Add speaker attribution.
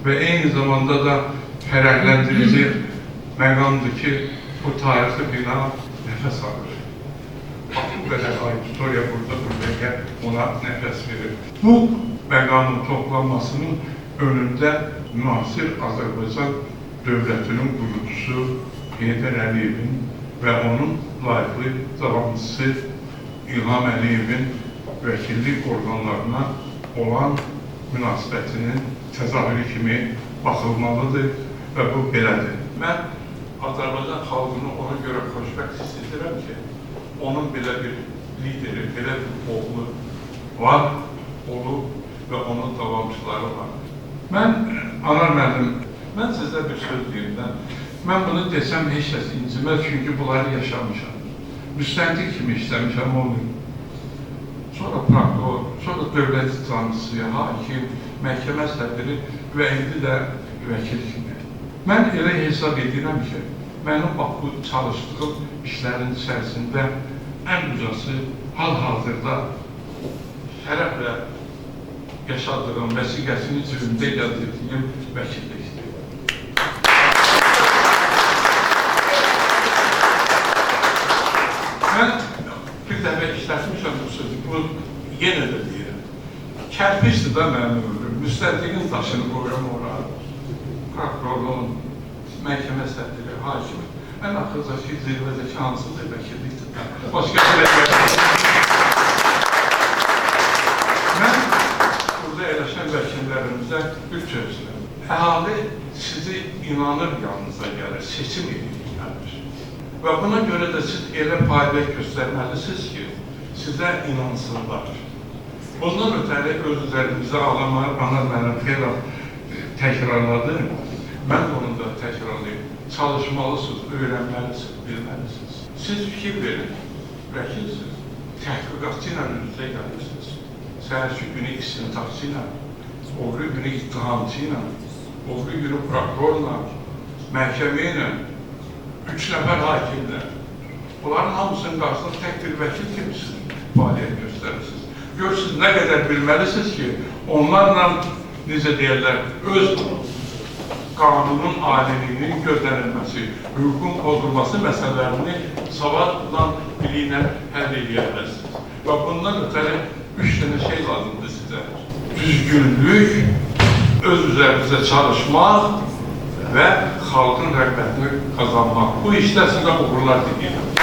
Speaker 1: ve eyni zamanda da fərəqləndirici məqamdır ki, bu tarixi bina nəfəs alır. Bax, bu qədər auditoriya burada buraya ona nəfəs verir. Bu məqamın toplanmasının önündə müasir Azərbaycan dövlətinin qurucusu Heydər Əliyevin və onun layiqli davamçısı İlham Əliyevin vəkillik orqanlarına olan münasibətinin təzahürü kimi baxılmalıdır və bu belədir. Mən Azərbaycan xalqını ona görə xoşbəxt hiss edirəm ki, onun belə bir lideri, belə bir oğlu var, olub və onun davamçıları var. Mən, Anar müəllim, mən sizə bir söz deyim də, mən bunu desəm heç kəs inciməz, çünki bunları yaşamışam. Müstəntiq kimi işləmişəm onu. Sonra prokuror, sonra dövlət ittihamçısı, hakim, məhkəmə sədri və indi də vəkil kimi. Mən elə hesab edirəm ki, mənim bax bu çalışdığım işlərin içərisində ən ucası hal-hazırda şərəflə yaşadığım vəsiqəsini cibimdə yazdırdığım vəkillikdir. Mən bir dəfə işlətmişəm bu sözü, bu yenə də deyirəm. Kərpiçdir da mənim ömrüm, müstəntiqin daşını qoyuram oraya. Prokurorluğun, məhkəmə sədri, hakimi. Ən axırıcaki zirvədəki hansıdır vəkillikdir. Başqa bir mən burada eləşən vəkillərimizə bir sözləyəm. Əhali sizi inanır yanınıza gəlir, seçim edilir gəlir. Və buna görə də siz elə fəaliyyət göstərməlisiniz ki, sizə inansınlar. Bundan ötəri öz üzərinizə alamaq, Anar mənim xeyla təkrarladı. Mən də onu da təkrarlayayım. Çalışmalısınız, öyrənməlisiniz, bilməlisiniz. Siz fikir verin, vəkilsiniz, təhqiqatçı ilə üzrə gəlirsiniz. Səhərki günü istintaqçı ilə, o biri günü ittihamçı ilə, o biri günü prokurorla, məhkəmə ilə, 3 nəfər hakimlə. Bunların hamısının qarşısında tək bir vəkil kimi siz fəaliyyət göstərirsiniz. Gör, siz nə qədər bilməlisiniz ki, onlarla, necə deyərlər, öz qanunun aliliyinin gözlənilməsi, hüququn pozulması məsələlərini savadla, biliklə həll edə bilərsiniz. Və bundan ötəri 3 dənə şey lazımdır sizə. Düzgünlük, öz üzərinizə çalışmaq və xalqın rəğbətini qazanmaq. Bu işdə sizə uğurlar diləyirəm.